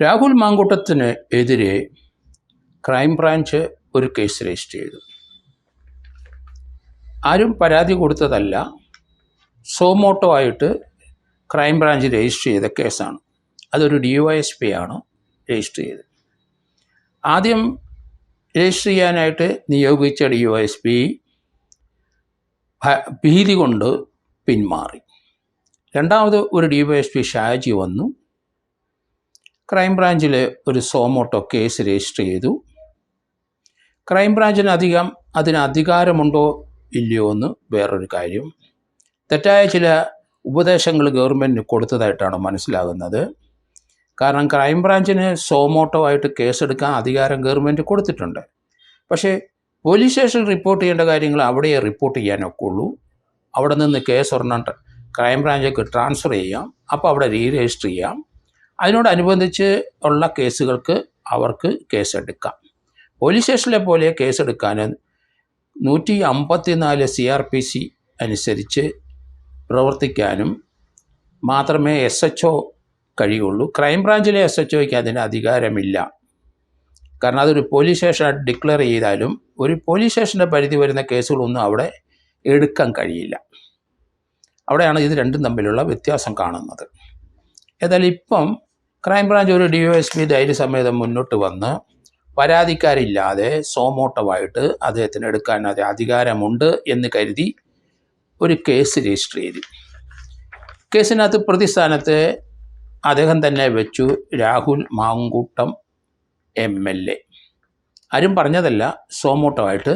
രാഹുൽ മാങ്കൂട്ടത്തിന് എതിരെ ക്രൈംബ്രാഞ്ച് ഒരു case register ചെയ്തു. ആരും പരാതി കൊടുത്തതല്ല, സോമോട്ടോ ആയിട്ട് ക്രൈംബ്രാഞ്ച് രജിസ്റ്റർ ചെയ്ത കേസാണ്. അതൊരു DYSP ആണ് രജിസ്റ്റർ ചെയ്തത്. ആദ്യം രജിസ്റ്റർ ചെയ്യാനായിട്ട് നിയോഗിച്ച DYSP ഭീതി കൊണ്ട് പിന്മാറി. രണ്ടാമത് ഒരു DYSP ഷാജി വന്നു, ക്രൈംബ്രാഞ്ചിൽ ഒരു സോമോട്ടോ കേസ് രജിസ്റ്റർ ചെയ്തു. ക്രൈംബ്രാഞ്ചിന് അതിന് അധികാരമുണ്ടോ ഇല്ലയോ എന്ന് വേറൊരു കാര്യം. തെറ്റായ ചില ഉപദേശങ്ങൾ ഗവൺമെൻറ്റിന് കൊടുത്തതായിട്ടാണ് മനസ്സിലാകുന്നത്. കാരണം ക്രൈംബ്രാഞ്ചിന് സോമോട്ടോ ആയിട്ട് കേസെടുക്കാൻ അധികാരം ഗവൺമെൻറ് കൊടുത്തിട്ടുണ്ട്. പക്ഷേ പോലീസ് സ്റ്റേഷനിൽ റിപ്പോർട്ട് ചെയ്യേണ്ട കാര്യങ്ങൾ അവിടെ റിപ്പോർട്ട് ചെയ്യാനൊക്കെ ഉള്ളൂ. അവിടെ നിന്ന് കേസ് ഒരെണ്ണം ക്രൈംബ്രാഞ്ചിലേക്ക് ട്രാൻസ്ഫർ ചെയ്യാം, അപ്പോൾ അവിടെ രജിസ്റ്റർ ചെയ്യാം. അതിനോടനുബന്ധിച്ച് ഉള്ള കേസുകൾക്ക് അവർക്ക് കേസെടുക്കാം. പോലീസ് സ്റ്റേഷനിലെ പോലെ കേസെടുക്കാൻ 154 CRPC അനുസരിച്ച് പ്രവർത്തിക്കാനും മാത്രമേ SHO കഴിയുള്ളൂ. ക്രൈംബ്രാഞ്ചിലെ SHOയ്ക്ക് അതിന് അധികാരമില്ല. കാരണം അതൊരു പോലീസ് സ്റ്റേഷനായിട്ട് ഡിക്ലെയർ ചെയ്താലും ഒരു പോലീസ് സ്റ്റേഷൻ്റെ പരിധി വരുന്ന കേസുകളൊന്നും അവിടെ എടുക്കാൻ കഴിയില്ല. അവിടെയാണ് ഇത് രണ്ടും തമ്മിലുള്ള വ്യത്യാസം കാണുന്നത്. ഏതായാലും ഇപ്പം ക്രൈംബ്രാഞ്ച് ഒരു DYSP ധൈര്യസമേതം മുന്നോട്ട് വന്ന് പരാതിക്കാരില്ലാതെ സോമോട്ടോവായിട്ട് അദ്ദേഹത്തിന് എടുക്കാൻ അധികാരമുണ്ട് എന്ന് കരുതി ഒരു കേസ് രജിസ്റ്റർ ചെയ്തു. കേസിനകത്ത് പ്രതിസ്ഥാനത്ത് അദ്ദേഹം തന്നെ വെച്ചു, രാഹുൽ മാങ്കൂട്ടം MLA. ആരും പറഞ്ഞതല്ല, സോമോട്ടോ ആയിട്ട്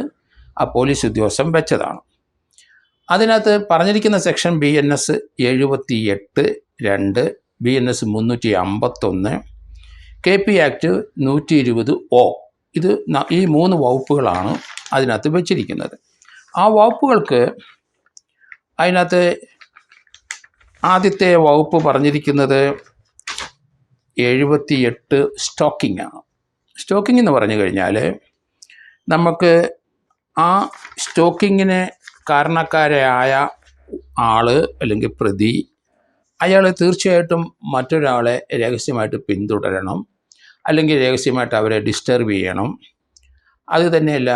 ആ പോലീസ് ഉദ്യോഗസ്ഥൻ വെച്ചതാണ്. അതിനകത്ത് പറഞ്ഞിരിക്കുന്ന section BNS 78(2), BNS 351, KP act 120(O). ഇത് ഈ 3 വകുപ്പുകളാണ് അതിനകത്ത് വെച്ചിരിക്കുന്നത്. ആ വകുപ്പുകൾക്ക് അതിനകത്ത് ആദ്യത്തെ വകുപ്പ് പറഞ്ഞിരിക്കുന്നത് 78 സ്റ്റോക്കിംഗ് ആണ്. സ്റ്റോക്കിംഗ് എന്ന് പറഞ്ഞു കഴിഞ്ഞാൽ നമുക്ക് ആ സ്റ്റോക്കിങ്ങിന് കാരണക്കാരായ ആൾ അല്ലെങ്കിൽ പ്രതി, അയാൾ തീർച്ചയായിട്ടും മറ്റൊരാളെ രഹസ്യമായിട്ട് പിന്തുടരണം, അല്ലെങ്കിൽ രഹസ്യമായിട്ട് അവരെ ഡിസ്റ്റർബ് ചെയ്യണം. അത് തന്നെയല്ല,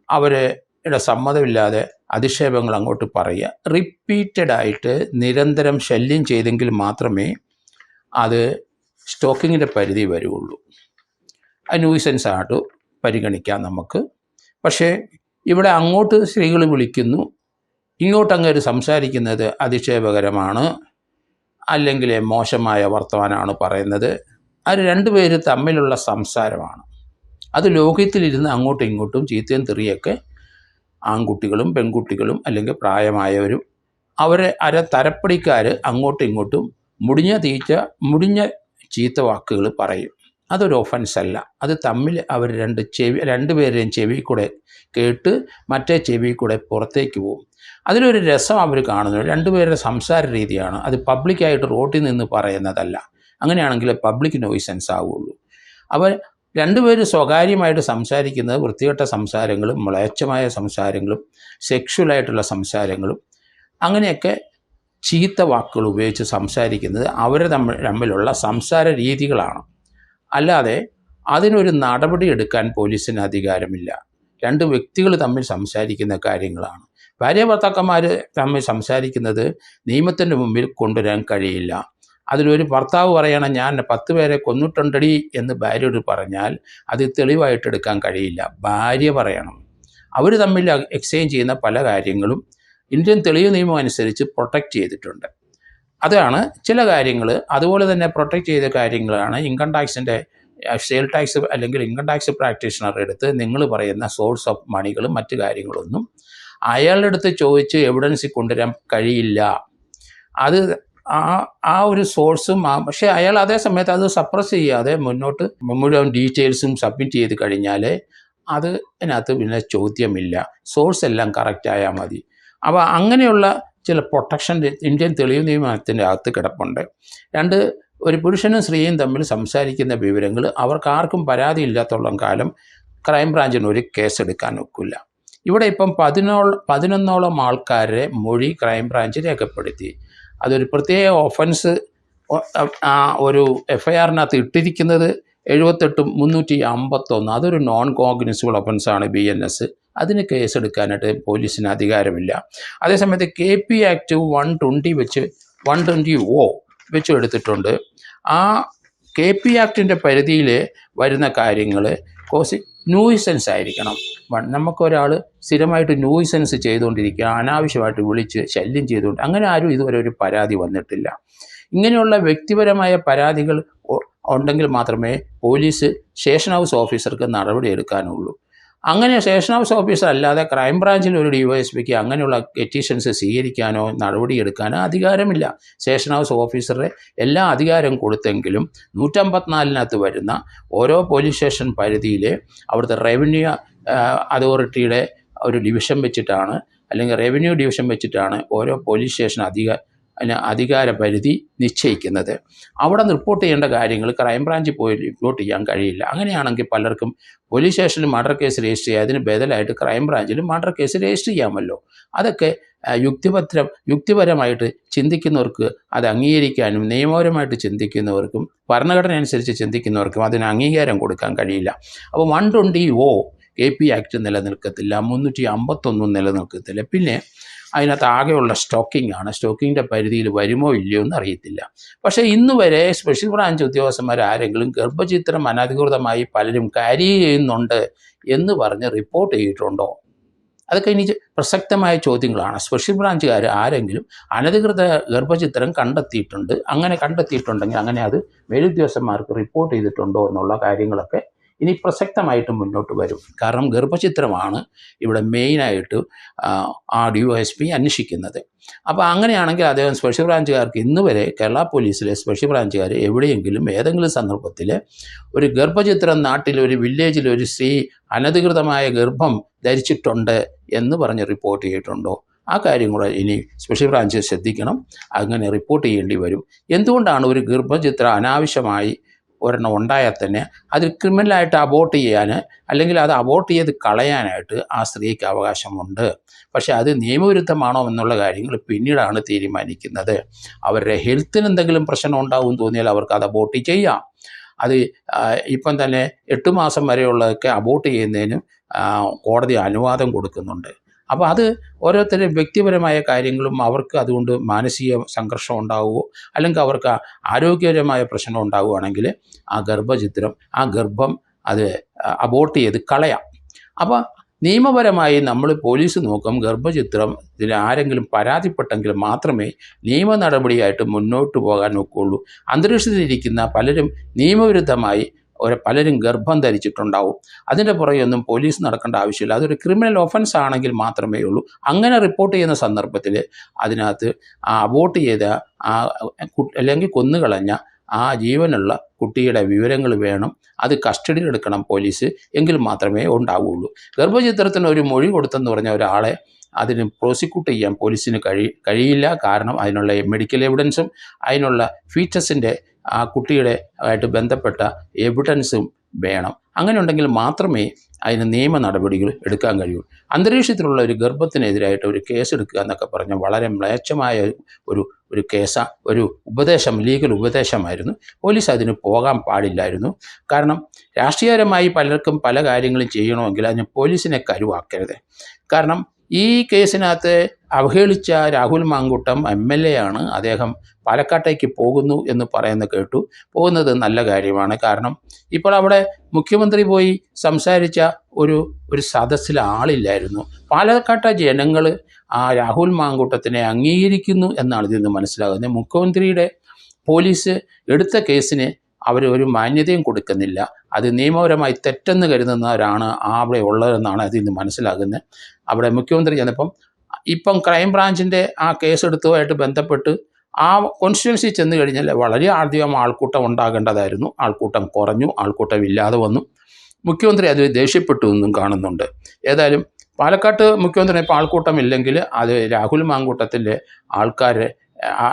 അവരുടെ സമ്മതമില്ലാതെ അധിക്ഷേപങ്ങൾ അങ്ങോട്ട് പറയുക. റിപ്പീറ്റഡായിട്ട് നിരന്തരം ശല്യം ചെയ്തെങ്കിൽ മാത്രമേ അത് സ്റ്റോക്കിങ്ങിൻ്റെ പരിധി വരുള്ളൂ. അത് ന്യൂസൻസ് ആയിട്ട് പരിഗണിക്കാം നമുക്ക്. പക്ഷേ ഇവിടെ അങ്ങോട്ട് സ്ത്രീകൾ വിളിക്കുന്നു, ഇങ്ങോട്ടങ്ങേര് സംസാരിക്കുന്നത് അധിക്ഷേപകരമാണ്, അല്ലെങ്കിൽ മോശമായ വർത്തമാനമാണ് പറയുന്നത്. അത് രണ്ടുപേര് തമ്മിലുള്ള സംസാരമാണ്. അത് ലോകത്തിലിരുന്ന് അങ്ങോട്ടും ഇങ്ങോട്ടും ചീത്തയും തെറിയൊക്കെ ആൺകുട്ടികളും പെൺകുട്ടികളും അല്ലെങ്കിൽ പ്രായമായവരും അവരെ തരപ്പടിക്കാർ അങ്ങോട്ടും ഇങ്ങോട്ടും മുടിഞ്ഞ ചീത്ത വാക്കുകൾ പറയും. അതൊരു ഒഫൻസ് അല്ല. അത് തമ്മിൽ അവർ രണ്ടുപേരെയും ചെവി കൂടെ കേട്ട് മറ്റേ ചെവി കൂടെ പുറത്തേക്ക് പോകും. അതിലൊരു രസം അവർ കാണുന്നു. രണ്ടുപേരുടെ സംസാര രീതിയാണ്. അത് പബ്ലിക്കായിട്ട് റോഡിൽ നിന്ന് പറയുന്നതല്ല. അങ്ങനെയാണെങ്കിൽ പബ്ലിക് നോയ്സൻസ് ആവുള്ളൂ. അവർ രണ്ടുപേര് സ്വകാര്യമായിട്ട് സംസാരിക്കുന്നത് വൃത്തികെട്ട സംസാരങ്ങളും മ്ലേച്ഛമായ സംസാരങ്ങളും സെക്ഷുവലായിട്ടുള്ള സംസാരങ്ങളും അങ്ങനെയൊക്കെ ചീത്ത വാക്കുകൾ ഉപയോഗിച്ച് സംസാരിക്കുന്നത് അവർ തമ്മിലുള്ള സംസാര രീതികളാണ്. അല്ലാതെ അതിനൊരു നടപടി എടുക്കാൻ പോലീസിന് അധികാരമില്ല. രണ്ട് വ്യക്തികൾ തമ്മിൽ സംസാരിക്കുന്ന കാര്യങ്ങളാണ്. ഭാര്യ ഭർത്താക്കന്മാർ തമ്മിൽ സംസാരിക്കുന്നത് നിയമത്തിൻ്റെ മുമ്പിൽ കൊണ്ടുവരാൻ കഴിയില്ല. അതിലൊരു ഭർത്താവ് പറയണം, ഞാൻ 10 പേരെ കൊന്നിട്ടുണ്ടടി എന്ന് ഭാര്യയോട് പറഞ്ഞാൽ അത് തെളിവായിട്ട് എടുക്കാൻ കഴിയില്ല. ഭാര്യ പറയണം. അവർ തമ്മിൽ എക്സ്ചേഞ്ച് ചെയ്യുന്ന പല കാര്യങ്ങളും ഇന്ത്യൻ തെളിവ് നിയമം അനുസരിച്ച് പ്രൊട്ടക്റ്റ് ചെയ്തിട്ടുണ്ട്. അതാണ് ചില കാര്യങ്ങൾ. അതുപോലെ തന്നെ പ്രൊട്ടക്റ്റ് ചെയ്ത കാര്യങ്ങളാണ് ഇൻകം ടാക്സിൻ്റെ സെയിൽ ടാക്സ് അല്ലെങ്കിൽ ഇൻകം ടാക്സ് പ്രാക്ടീഷണർ എടുത്ത് നിങ്ങൾ പറയുന്ന സോഴ്സ് ഓഫ് മണികളും മറ്റു കാര്യങ്ങളൊന്നും അയാളുടെ അടുത്ത് ചോദിച്ച് എവിഡൻസിൽ കൊണ്ടുവരാൻ കഴിയില്ല. അത് ആ ഒരു സോഴ്സും പക്ഷേ അയാൾ അതേ സമയത്ത് അത് സപ്രസ് ചെയ്യാതെ മുന്നോട്ട് മുഴുവൻ ഡീറ്റെയിൽസും സബ്മിറ്റ് ചെയ്ത് കഴിഞ്ഞാൽ അതിനകത്ത് പിന്നെ ചോദ്യമില്ല. സോഴ്സ് എല്ലാം കറക്റ്റായാൽ മതി. അപ്പോൾ അങ്ങനെയുള്ള ചില പ്രൊട്ടക്ഷൻ ഇന്ത്യൻ തെളിവ് നിയമത്തിൻ്റെ അകത്ത് കിടപ്പുണ്ട്. ഒരു പുരുഷനും സ്ത്രീയും തമ്മിൽ സംസാരിക്കുന്ന വിവരങ്ങൾ അവർക്ക് ആർക്കും പരാതി ഇല്ലാത്തോളം കാലം ക്രൈംബ്രാഞ്ചിന് ഒരു കേസെടുക്കാൻ ഒക്കില്ല. ഇവിടെ ഇപ്പം 11ഓളം ആൾക്കാരെ മൊഴി ക്രൈംബ്രാഞ്ച് രേഖപ്പെടുത്തി. അതൊരു പ്രത്യേക ഒഫൻസ് ഒരു FIR-നകത്ത് ഇട്ടിരിക്കുന്നത് 78-351. അതൊരു നോൺ കോഗ്നിസിബിൾ ഒഫൻസാണ് BNS. അതിന് കേസെടുക്കാനായിട്ട് പോലീസിന് അധികാരമില്ല. അതേസമയത്ത് KP ആക്ട് 120O വെച്ച് എടുത്തിട്ടുണ്ട്. ആ KP ആക്ടിൻ്റെ പരിധിയിൽ വരുന്ന കാര്യങ്ങൾ ന്യൂയിസൻസ് ആയിരിക്കണം. നമുക്കൊരാൾ സ്ഥിരമായിട്ട് ന്യൂയിസൻസ് ചെയ്തുകൊണ്ടിരിക്കുക, അനാവശ്യമായിട്ട് വിളിച്ച് ശല്യം ചെയ്തുകൊണ്ട്, അങ്ങനെ ആരും ഇതുവരെ ഒരു പരാതി വന്നിട്ടില്ല. ഇങ്ങനെയുള്ള വ്യക്തിപരമായ പരാതികൾ ഉണ്ടെങ്കിൽ മാത്രമേ പോലീസ് സ്റ്റേഷൻ ഹൗസ് ഓഫീസർക്ക് നടപടി എടുക്കാനുള്ളൂ. അങ്ങനെ സ്റ്റേഷൻ ഹൗസ് ഓഫീസർ അല്ലാതെ ക്രൈംബ്രാഞ്ചിൽ ഒരു DYSPക്ക് അങ്ങനെയുള്ള പെറ്റീഷൻസ് സ്വീകരിക്കാനോ നടപടിയെടുക്കാനോ അധികാരമില്ല. സ്റ്റേഷൻ ഹൗസ് ഓഫീസറുടെ എല്ലാ അധികാരം കൊടുത്തെങ്കിലും 154-നകത്ത് വരുന്ന ഓരോ പോലീസ് സ്റ്റേഷൻ പരിധിയിൽ അവിടുത്തെ റവന്യൂ അതോറിറ്റിയുടെ ഒരു ഡിവിഷൻ വെച്ചിട്ടാണ്, അല്ലെങ്കിൽ റവന്യൂ ഡിവിഷൻ വെച്ചിട്ടാണ് ഓരോ പോലീസ് സ്റ്റേഷൻ അധികാര പരിധി നിശ്ചയിക്കുന്നത്. അവിടെ റിപ്പോർട്ട് ചെയ്യേണ്ട കാര്യങ്ങൾ ക്രൈംബ്രാഞ്ചിൽ പോയി റിപ്പോർട്ട് ചെയ്യാൻ കഴിയില്ല. അങ്ങനെയാണെങ്കിൽ പലർക്കും പോലീസ് സ്റ്റേഷനിൽ മർഡർ കേസ് രജിസ്റ്റർ ചെയ്യുക, അതിന് ബദലായിട്ട് ക്രൈംബ്രാഞ്ചിൽ മർഡർ കേസ് രജിസ്റ്റർ ചെയ്യാമല്ലോ. അതൊക്കെ യുക്തിപരമായിട്ട് ചിന്തിക്കുന്നവർക്ക് അത് അംഗീകരിക്കാനും നിയമപരമായിട്ട് ചിന്തിക്കുന്നവർക്കും ഭരണഘടന അനുസരിച്ച് ചിന്തിക്കുന്നവർക്കും അതിന് അംഗീകാരം കൊടുക്കാൻ കഴിയില്ല. അപ്പോൾ 120O KP ആക്ട് നിലനിൽക്കത്തില്ല, 351 നിലനിൽക്കത്തില്ല. പിന്നെ അതിനകത്ത് ആകെയുള്ള സ്റ്റോക്കിംഗ് ആണ്. സ്റ്റോക്കിങ്ങിൻ്റെ പരിധിയിൽ വരുമോ ഇല്ലയോ എന്ന് അറിയത്തില്ല. പക്ഷേ ഇന്ന് വരെ സ്പെഷ്യൽ ബ്രാഞ്ച് ഉദ്യോഗസ്ഥന്മാർ ആരെങ്കിലും ഗർഭചിത്രം അനധികൃതമായി പലരും ക്യാരി ചെയ്യുന്നുണ്ട് എന്ന് പറഞ്ഞ് റിപ്പോർട്ട് ചെയ്തിട്ടുണ്ടോ? അതൊക്കെ ഇനി പ്രസക്തമായ ചോദ്യങ്ങളാണ്. സ്പെഷ്യൽ ബ്രാഞ്ചുകാർ ആരെങ്കിലും അനധികൃത ഗർഭചിത്രം അങ്ങനെ കണ്ടെത്തിയിട്ടുണ്ടെങ്കിൽ അങ്ങനെ അത് മേലുദ്യോഗസ്ഥന്മാർക്ക് റിപ്പോർട്ട് ചെയ്തിട്ടുണ്ടോ എന്നുള്ള കാര്യങ്ങളൊക്കെ ഇനി പ്രസക്തമായിട്ട് മുന്നോട്ട് വരും. കാരണം ഗർഭചിത്രമാണ് ഇവിടെ മെയിനായിട്ട് DYSP അന്വേഷിക്കുന്നത്. അപ്പോൾ അങ്ങനെയാണെങ്കിൽ അദ്ദേഹം സ്പെഷ്യൽ ബ്രാഞ്ചുകാർക്ക് ഇന്ന് വരെ കേരള പോലീസിലെ സ്പെഷ്യൽ ബ്രാഞ്ചുകാർ എവിടെയെങ്കിലും ഏതെങ്കിലും സന്ദർഭത്തിൽ ഒരു ഗർഭചിത്രം നാട്ടിൽ ഒരു വില്ലേജിൽ ഒരു സ്ത്രീ അനധികൃതമായ ഗർഭം ധരിച്ചിട്ടുണ്ട് എന്ന് പറഞ്ഞ് റിപ്പോർട്ട് ചെയ്തിട്ടുണ്ടോ? ആ കാര്യം കൂടെ ഇനി സ്പെഷ്യൽ ബ്രാഞ്ച് ശ്രദ്ധിക്കണം. അങ്ങനെ റിപ്പോർട്ട് ചെയ്യേണ്ടി വരും. എന്തുകൊണ്ടാണ് ഒരു ഗർഭചിത്രം അനാവശ്യമായി ഒരെണ്ണം ഉണ്ടായാൽ തന്നെ അത് ക്രിമിനലായിട്ട് അബോർട്ട് ചെയ്യാൻ, അല്ലെങ്കിൽ അത് അബോർട്ട് ചെയ്ത് കളയാനായിട്ട് ആ സ്ത്രീക്ക് അവകാശമുണ്ട്. പക്ഷേ അത് നിയമവിരുദ്ധമാണോ എന്നുള്ള കാര്യങ്ങൾ പിന്നീടാണ് തീരുമാനിക്കുന്നത്. അവരുടെ ഹെൽത്തിന് എന്തെങ്കിലും പ്രശ്നം ഉണ്ടാകുമെന്ന് തോന്നിയാൽ അവർക്ക് അത് അബോർട്ട് ചെയ്യാം. അത് ഇപ്പം തന്നെ 8 മാസം വരെയുള്ളതൊക്കെ അബോർട്ട് ചെയ്യുന്നതിനും കോടതി അനുവാദം കൊടുക്കുന്നുണ്ട്. അപ്പോൾ അത് ഓരോരുത്തരും വ്യക്തിപരമായ കാര്യങ്ങളും അവർക്ക് അതുകൊണ്ട് മാനസിക സംഘർഷം ഉണ്ടാവുകയോ അല്ലെങ്കിൽ അവർക്ക് ആരോഗ്യപരമായ പ്രശ്നം ഉണ്ടാവുകയാണെങ്കിൽ ആ ഗർഭം അത് അബോർട്ട് ചെയ്ത് കളയാം. അപ്പോൾ നിയമപരമായി നമ്മൾ പോലീസ് നോക്കും, ഗർഭചിത്രത്തിൽ ആരെങ്കിലും പരാതിപ്പെട്ടെങ്കിൽ മാത്രമേ നിയമ നടപടിയായിട്ട് മുന്നോട്ട് പോകാൻ നോക്കുകയുള്ളൂ. അന്തരീക്ഷത്തിലിരിക്കുന്ന പലരും നിയമവിരുദ്ധമായി പലരും ഗർഭം ധരിച്ചിട്ടുണ്ടാവും. അതിൻ്റെ പുറകെയൊന്നും പോലീസ് നടക്കേണ്ട ആവശ്യമില്ല. അതൊരു ക്രിമിനൽ ഒഫൻസ് ആണെങ്കിൽ മാത്രമേ ഉള്ളൂ. അങ്ങനെ റിപ്പോർട്ട് ചെയ്യുന്ന സന്ദർഭത്തിൽ അതിനകത്ത് അബോർട്ട് ചെയ്ത അല്ലെങ്കിൽ കൊന്നുകളഞ്ഞ ആ ജീവനുള്ള കുട്ടിയുടെ വിവരങ്ങൾ വേണം. അത് കസ്റ്റഡിയിലെടുക്കണം പോലീസ്, എങ്കിൽ മാത്രമേ ഉണ്ടാവുകയുള്ളൂ. ഗർഭചിത്രത്തിന് ഒരു മൊഴി കൊടുത്തെന്ന് പറഞ്ഞ ഒരാളെ അതിന് പ്രോസിക്യൂട്ട് ചെയ്യാൻ പോലീസിന് കഴിയില്ല. കാരണം അതിനുള്ള മെഡിക്കൽ എവിഡൻസും അതിനുള്ള ഫീച്ചസിൻ്റെ ആ കുട്ടിയുടെ ആയിട്ട് ബന്ധപ്പെട്ട എവിഡൻസും വേണം. അങ്ങനെ ഉണ്ടെങ്കിൽ മാത്രമേ അതിന് നിയമ നടപടികൾ എടുക്കാൻ കഴിയൂ. അന്തരീക്ഷത്തിലുള്ള ഒരു ഗർഭത്തിനെതിരായിട്ട് ഒരു കേസ് എടുക്കുക എന്നൊക്കെ പറഞ്ഞാൽ വളരെ മ്ലേച്ഛമായ ഒരു ഒരു ലീഗൽ ഉപദേശമായിരുന്നു. പോലീസ് അതിന് പോകാൻ പാടില്ലായിരുന്നു. കാരണം രാഷ്ട്രീയപരമായി പലർക്കും പല കാര്യങ്ങളും ചെയ്യണമെങ്കിൽ അതിന് പോലീസിനെ കരുവാക്കരുത്. കാരണം ഈ കേസിനകത്ത് അവഹേളിച്ച രാഹുൽ മാങ്കൂട്ടം MLA ആണ്. അദ്ദേഹം പാലക്കാട്ടേക്ക് പോകുന്നു എന്ന് പറയുന്നത് കേട്ടു. പോകുന്നത് നല്ല കാര്യമാണ്. കാരണം ഇപ്പോൾ അവിടെ മുഖ്യമന്ത്രി പോയി സംസാരിച്ച ഒരു സദസ്സിൽ ആളില്ലായിരുന്നു. പാലക്കാട്ടെ ജനങ്ങൾ ആ രാഹുൽ മാങ്കൂട്ടത്തിനെ അംഗീകരിക്കുന്നു എന്നാണ് ഇതിൽ നിന്ന് മനസ്സിലാകുന്നത്. മുഖ്യമന്ത്രിയുടെ പോലീസ് എടുത്ത കേസിന് അവർ ഒരു മാന്യതയും കൊടുക്കുന്നില്ല. അത് നിയമപരമായി തെറ്റെന്ന് കരുതുന്നവരാണ് അവിടെ ഉള്ളതെന്നാണ് അതിൽ നിന്ന് മനസ്സിലാകുന്നത്. അവിടെ മുഖ്യമന്ത്രി ചെന്നപ്പം ഇപ്പം ക്രൈംബ്രാഞ്ചിൻ്റെ ആ കേസെടുത്തതുമായിട്ട് ബന്ധപ്പെട്ട് ആ കോൺസ്റ്റിറ്റ്യുവൻസി ചെന്ന് കഴിഞ്ഞാൽ വളരെ അധികം ആൾക്കൂട്ടം ഉണ്ടാകേണ്ടതായിരുന്നു. ആൾക്കൂട്ടം കുറഞ്ഞു, ആൾക്കൂട്ടം ഇല്ലാതെ വന്നു. മുഖ്യമന്ത്രി അത് ദേഷ്യപ്പെട്ടു എന്നും കാണുന്നുണ്ട്. ഏതായാലും പാലക്കാട്ട് മുഖ്യമന്ത്രി ഇപ്പോൾ ആൾക്കൂട്ടം ഇല്ലെങ്കിൽ അത് രാഹുൽ മാങ്കൂട്ടത്തിൻ്റെ ആൾക്കാർ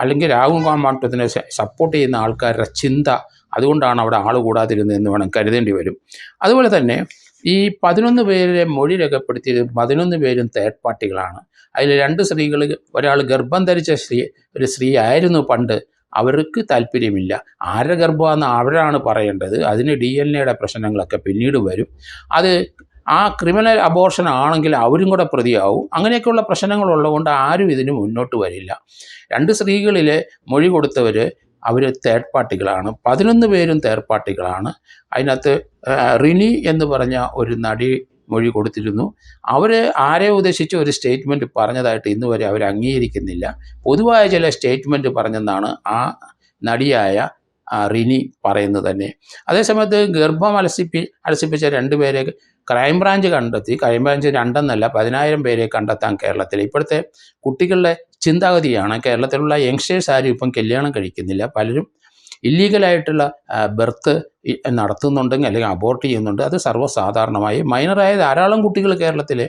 അല്ലെങ്കിൽ രാഹുൽ മാങ്കൂട്ടത്തിനെ സപ്പോർട്ട് ചെയ്യുന്ന ആൾക്കാരുടെ ചിന്ത, അതുകൊണ്ടാണ് അവിടെ ആൾ കൂടാതിരുന്നതെന്ന് വേണം കരുതേണ്ടി വരും. അതുപോലെ തന്നെ ഈ 11 പേരെ മൊഴി രേഖപ്പെടുത്തിയത് 11 പേരും തേർഡ് പാർട്ടികളാണ്. അതിൽ 2 സ്ത്രീകൾ, ഒരാൾ ഗർഭം ധരിച്ച ഒരു സ്ത്രീ ആയിരുന്നു പണ്ട്. അവർക്ക് താല്പര്യമില്ല. ആരുടെ ഗർഭമാണെന്ന് അവരാണ് പറയേണ്ടത്. അതിന് DNA പ്രശ്നങ്ങളൊക്കെ പിന്നീട് വരും. അത് ആ ക്രിമിനൽ അബോർഷൻ ആണെങ്കിൽ അവരും കൂടെ പ്രതിയാവും. അങ്ങനെയൊക്കെയുള്ള പ്രശ്നങ്ങളുള്ളതുകൊണ്ട് ആരും ഇതിന് മുന്നോട്ട് വരില്ല. 2 സ്ത്രീകളിലെ മൊഴി കൊടുത്തവർ അവർ തേർഡ് പാർട്ടികളാണ്. 11 പേരും തേർഡ് പാർട്ടികളാണ്. അതിനകത്ത് റിനി എന്ന് പറഞ്ഞ ഒരു നടി മൊഴി കൊടുത്തിരുന്നു. അവർ ആരെ ഉദ്ദേശിച്ച് ഒരു സ്റ്റേറ്റ്മെൻറ്റ് പറഞ്ഞതായിട്ട് ഇന്ന് വരെ അവർ അംഗീകരിക്കുന്നില്ല. പൊതുവായ ചില സ്റ്റേറ്റ്മെൻറ്റ് പറഞ്ഞെന്നാണ് ആ നടിയായ റിനി പറയുന്നത് തന്നെ. അതേസമയത്ത് ഗർഭം അലസിപ്പിച്ച 2 പേരെ ക്രൈംബ്രാഞ്ച് കണ്ടെത്തി. ക്രൈംബ്രാഞ്ച് 2 എന്നല്ല 10,000 പേരെ കണ്ടെത്താൻ കേരളത്തിൽ. ഇപ്പോഴത്തെ കുട്ടികളുടെ ചിന്താഗതിയാണ്, കേരളത്തിലുള്ള യങ്സ്റ്റേഴ്സ് ആരും ഇപ്പം കല്യാണം കഴിക്കുന്നില്ല. പലരും ഇല്ലീഗലായിട്ടുള്ള ബർത്ത് നടത്തുന്നുണ്ടെങ്കിൽ അല്ലെങ്കിൽ അബോർട്ട് ചെയ്യുന്നുണ്ട്. അത് സർവ്വസാധാരണമായി മൈനറായ ധാരാളം കുട്ടികൾ കേരളത്തിൽ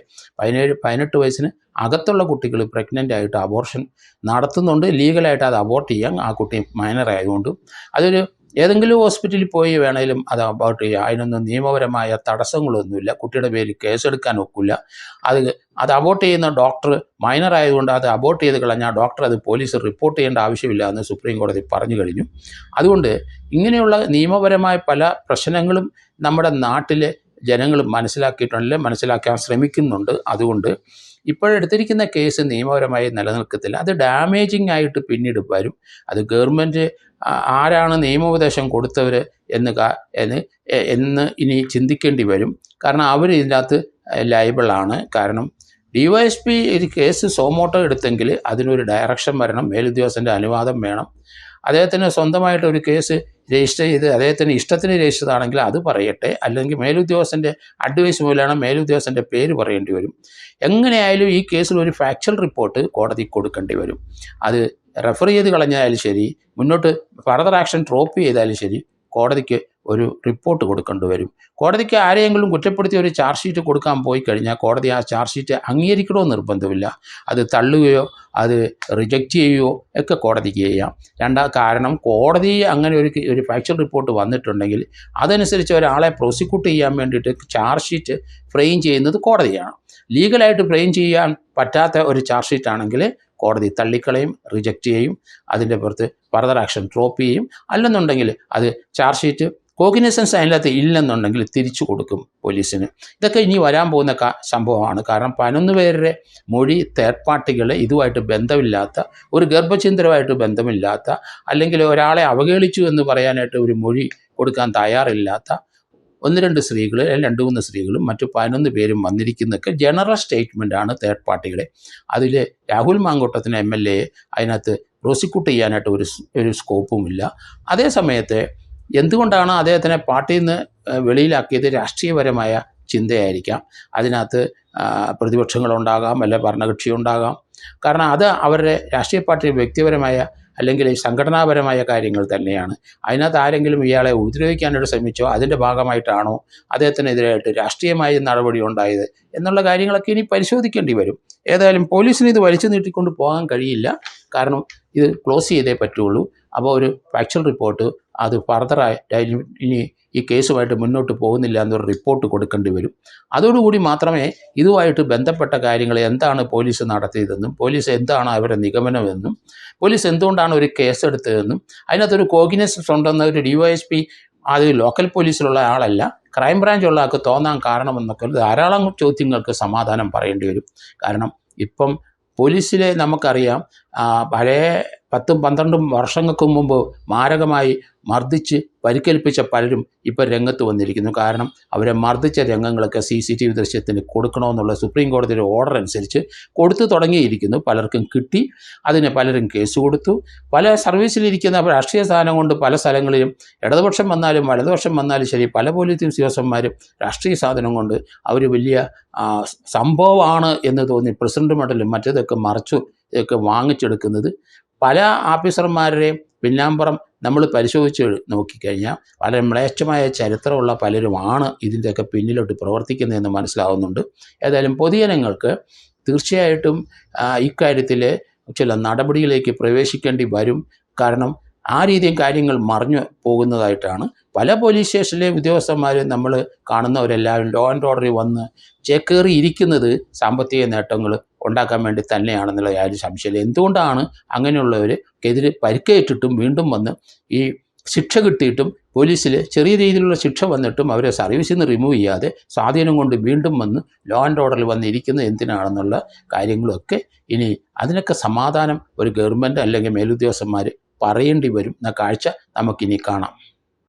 17-18 വയസ്സിന് അകത്തുള്ള കുട്ടികൾ പ്രഗ്നൻ്റ് ആയിട്ട് അബോർഷൻ നടത്തുന്നുണ്ട്. ലീഗലായിട്ട് അത് അബോർട്ട് ചെയ്യാൻ ആ കുട്ടി മൈനർ ആയതുകൊണ്ടും അതൊരു ഏതെങ്കിലും ഹോസ്പിറ്റലിൽ പോയി വേണേലും അത് അബോർട്ട് ചെയ്യുക. അതിനൊന്നും നിയമപരമായ തടസ്സങ്ങളൊന്നുമില്ല. കുട്ടിയുടെ പേരിൽ കേസെടുക്കാൻ ഒക്കില്ല. അത് അബോർട്ട് ചെയ്യുന്ന ഡോക്ടർ മൈനർ ആയതുകൊണ്ട് അത് അബോർട്ട് ചെയ്ത് കളഞ്ഞാൽ ഡോക്ടർ അത് പോലീസ് റിപ്പോർട്ട് ചെയ്യേണ്ട ആവശ്യമില്ല എന്ന് സുപ്രീം കോടതി പറഞ്ഞു കഴിഞ്ഞു. അതുകൊണ്ട് ഇങ്ങനെയുള്ള നിയമപരമായ പല പ്രശ്നങ്ങളും നമ്മുടെ നാട്ടിലെ ജനങ്ങൾ മനസ്സിലാക്കാൻ ശ്രമിക്കുന്നുണ്ട്. അതുകൊണ്ട് ഇപ്പോഴെടുത്തിരിക്കുന്ന കേസ് നിയമപരമായി നിലനിൽക്കത്തില്ല. അത് ഡാമേജിങ് ആയിട്ട് പിന്നീട് വരും. അത് ഗവൺമെൻറ് ആരാണ് നിയമോപദേശം കൊടുത്തവർ എന്ന് ഇനി ചിന്തിക്കേണ്ടി വരും. കാരണം അവർ ഇതിനകത്ത് ലയബിളാണ്. കാരണം DYSP ഒരു കേസ് സോമോട്ടോ എടുത്തെങ്കിൽ അതിനൊരു ഡയറക്ഷൻ വരണം, മേലുദ്യോഗസ്ഥൻ്റെ അനുവാദം വേണം. അദ്ദേഹത്തിന് സ്വന്തമായിട്ട് ഒരു കേസ് രജിസ്റ്റർ ചെയ്ത് അദ്ദേഹത്തിന് ഇഷ്ടത്തിന് രജിസ്റ്റർ ആണെങ്കിൽ അത് പറയട്ടെ, അല്ലെങ്കിൽ മേലുദ്യോഗസ്ഥൻ്റെ അഡ്വൈസ് മൂലമാണ് മേലുദ്യോഗസ്ഥൻ്റെ പേര് പറയേണ്ടി വരും. എങ്ങനെയായാലും ഈ കേസിൽ ഒരു ഫാക്ച്വൽ റിപ്പോർട്ട് കോടതിക്ക് കൊടുക്കേണ്ടി വരും. അത് റെഫർ ചെയ്ത് കളഞ്ഞാലും ശരി, മുന്നോട്ട് ഫർദർ ആക്ഷൻ ഡ്രോപ്പ് ചെയ്താലും ശരി, കോടതിക്ക് ഒരു റിപ്പോർട്ട് കൊടുക്കേണ്ടി വരും. കോടതിക്ക് ആരെയെങ്കിലും കുറ്റപ്പെടുത്തി ഒരു ചാർജ് ഷീറ്റ് കൊടുക്കാൻ പോയി കഴിഞ്ഞാൽ കോടതി ആ ചാർജ് ഷീറ്റ് അംഗീകരിക്കണമെന്ന് നിർബന്ധമില്ല. അത് തള്ളുകയോ അത് റിജക്റ്റ് ചെയ്യുകയോ ഒക്കെ കോടതിക്ക് ചെയ്യാം. കാരണം കോടതി അങ്ങനെ ഒരു ഫാക്ച്വൽ റിപ്പോർട്ട് വന്നിട്ടുണ്ടെങ്കിൽ അതനുസരിച്ച് ഒരാളെ പ്രോസിക്യൂട്ട് ചെയ്യാൻ വേണ്ടിയിട്ട് ചാർജ് ഷീറ്റ് ഫ്രെയിം ചെയ്യുന്നത് കോടതിയാണ്. ലീഗലായിട്ട് ഫ്രെയിം ചെയ്യാൻ പറ്റാത്ത ഒരു ചാർജ് ഷീറ്റ് ആണെങ്കിൽ കോടതി തള്ളിക്കളയും, റിജക്റ്റ് ചെയ്യും. അതിൻ്റെ പുറത്ത് ഫർദർ ആക്ഷൻ ഡ്രോപ്പ് ചെയ്യും. അല്ലെന്നുണ്ടെങ്കിൽ അത് ചാർജ് ഷീറ്റ് കോഗ്നിസൻസ് അതിനകത്ത് ഇല്ലെന്നുണ്ടെങ്കിൽ തിരിച്ചു കൊടുക്കും പോലീസിന്. ഇതൊക്കെ ഇനി വരാൻ പോകുന്ന സംഭവമാണ്. കാരണം 11 പേരുടെ മൊഴി തേർഡ് പാർട്ടികൾ ഇതുമായിട്ട് ബന്ധമില്ലാത്ത, ഒരു ഗർഭഛിദ്രമായിട്ട് ബന്ധമില്ലാത്ത, അല്ലെങ്കിൽ ഒരാളെ അവഹേളിച്ചു എന്ന് പറയാനായിട്ട് ഒരു മൊഴി കൊടുക്കാൻ തയ്യാറില്ലാത്ത 1-2 സ്ത്രീകൾ, 2-3 സ്ത്രീകളും മറ്റു 11 പേരും വന്നിരിക്കുന്നതൊക്കെ ജനറൽ സ്റ്റേറ്റ്മെൻറ്റാണ് തേർഡ് പാർട്ടികളെ. അതിൽ രാഹുൽ മാങ്കൂട്ടത്തിന് MLA അതിനകത്ത് പ്രോസിക്യൂട്ട് ചെയ്യാനായിട്ട് ഒരു സ്കോപ്പുമില്ല. അതേ സമയത്ത് എന്തുകൊണ്ടാണ് അദ്ദേഹത്തിനെ പാർട്ടിയിൽ നിന്ന് വെളിയിലാക്കിയത്? രാഷ്ട്രീയപരമായ ചിന്തയായിരിക്കാം. അതിനകത്ത് പ്രതിപക്ഷങ്ങളുണ്ടാകാം, അല്ലെ ഭരണകക്ഷി ഉണ്ടാകാം. കാരണം അത് അവരുടെ രാഷ്ട്രീയ പാർട്ടി വ്യക്തിപരമായ അല്ലെങ്കിൽ സംഘടനാപരമായ കാര്യങ്ങൾ തന്നെയാണ്. അതിനകത്ത് ആരെങ്കിലും ഇയാളെ ഉപദ്രവിക്കാനായിട്ട് ശ്രമിച്ചോ, അതിൻ്റെ ഭാഗമായിട്ടാണോ അദ്ദേഹത്തിനെതിരായിട്ട് രാഷ്ട്രീയമായ നടപടി ഉണ്ടായത് എന്നുള്ള കാര്യങ്ങളൊക്കെ ഇനി പരിശോധിക്കേണ്ടി വരും. ഏതായാലും പോലീസിന് ഇത് വലിച്ചു നീട്ടിക്കൊണ്ട് പോകാൻ കഴിയില്ല. കാരണം ഇത് ക്ലോസ് ചെയ്തേ പറ്റുള്ളൂ. അപ്പോൾ ഒരു ഫാക്ച്വൽ റിപ്പോർട്ട് അത് ഫർദറായി ഇനി ഈ കേസുമായിട്ട് മുന്നോട്ട് പോകുന്നില്ല എന്നൊരു റിപ്പോർട്ട് കൊടുക്കേണ്ടി വരും. അതോടുകൂടി മാത്രമേ ഇതുമായിട്ട് ബന്ധപ്പെട്ട കാര്യങ്ങൾ എന്താണ് പോലീസ് നടത്തിയതെന്നും പോലീസ് എന്താണ് അവരുടെ നിഗമനമെന്നും പോലീസ് എന്തുകൊണ്ടാണ് ഒരു കേസെടുത്തതെന്നും അതിനകത്തൊരു കോഗ്നിസൻസ് ഉണ്ടെന്ന ഒരു DYSP അത് ലോക്കൽ പോലീസിലുള്ള ആളല്ല, ക്രൈംബ്രാഞ്ചുള്ള ആൾക്ക് തോന്നാൻ കാരണമെന്നൊക്കെ ധാരാളം ചോദ്യങ്ങൾക്ക് സമാധാനം പറയേണ്ടി വരും. കാരണം ഇപ്പം പോലീസിലെ നമുക്കറിയാം പഴയ 10-12 വർഷങ്ങൾക്ക് മുമ്പ് മാരകമായി മർദ്ദിച്ച് പരിക്കേൽപ്പിച്ച പലരും ഇപ്പോൾ രംഗത്ത് വന്നിരിക്കുന്നു. കാരണം അവരെ മർദ്ദിച്ച രംഗങ്ങളൊക്കെ CCTV ദൃശ്യത്തിന് കൊടുക്കണമെന്നുള്ള സുപ്രീം കോടതിയുടെ ഓർഡർ അനുസരിച്ച് കൊടുത്തു തുടങ്ങിയിരിക്കുന്നു. പലർക്കും കിട്ടി, അതിന് പലരും കേസ് കൊടുത്തു. പല സർവീസിലിരിക്കുന്ന രാഷ്ട്രീയ സ്ഥാനം കൊണ്ട് പല സ്ഥലങ്ങളിലും ഇടതുപക്ഷം വന്നാലും വലതുപക്ഷം വന്നാലും ശരി, പല പോലീസ് ഉദ്യോഗസ്ഥന്മാരും രാഷ്ട്രീയ സാധനം കൊണ്ട് അവർ വലിയ സംഭവമാണ് എന്ന് തോന്നി പ്രസിഡന്റ് മെഡലും മറ്റേതൊക്കെ മറച്ചു ഇതൊക്കെ വാങ്ങിച്ചെടുക്കുന്നത്. പല ഓഫീസർമാരുടെയും പിന്നാമ്പുറം നമ്മൾ പരിശോധിച്ച് നോക്കിക്കഴിഞ്ഞാൽ വളരെ മ്ലേച്ഛമായ ചരിത്രമുള്ള പലരുമാണ് ഇതിൻ്റെയൊക്കെ പിന്നിലോട്ട് പ്രവർത്തിക്കുന്നതെന്ന് മനസ്സിലാവുന്നുണ്ട്. ഏതായാലും പൊതുജനങ്ങൾക്ക് തീർച്ചയായിട്ടും ഇക്കാര്യത്തിൽ ചില നടപടിയിലേക്ക് പ്രവേശിക്കേണ്ടി വരും. കാരണം ആ രീതിയിൽ കാര്യങ്ങൾ മറിഞ്ഞു പോകുന്നതായിട്ടാണ് പല പോലീസ് സ്റ്റേഷനിലെ ഉദ്യോഗസ്ഥന്മാരും നമ്മൾ കാണുന്നവരെല്ലാവരും ലോ ആൻഡ് ഓർഡറിൽ വന്ന് ചേക്കേറി ഇരിക്കുന്നത് സാമ്പത്തിക നേട്ടങ്ങൾ ഉണ്ടാക്കാൻ വേണ്ടി തന്നെയാണെന്നുള്ള യാതൊരു സംശയമില്ല. എന്തുകൊണ്ടാണ് അങ്ങനെയുള്ളവർക്കെതിരെ പരിക്കേറ്റിട്ടും വീണ്ടും വന്ന് ഈ ശിക്ഷ കിട്ടിയിട്ടും പോലീസിൽ ചെറിയ രീതിയിലുള്ള ശിക്ഷ വന്നിട്ടും അവരെ സർവീസിൽ നിന്ന് റിമൂവ് ചെയ്യാതെ സ്വാധീനം കൊണ്ട് വീണ്ടും വന്ന് ലോ ആൻഡ് ഓർഡറിൽ വന്നിരിക്കുന്നത് എന്തിനാണെന്നുള്ള കാര്യങ്ങളൊക്കെ ഇനി അതിനൊക്കെ സമാധാനം ഒരു ഗവൺമെൻറ് അല്ലെങ്കിൽ മേലുദ്യോഗസ്ഥന്മാർ പറയേണ്ടി വരും എന്ന കാഴ്ച നമുക്കിനി കാണാം.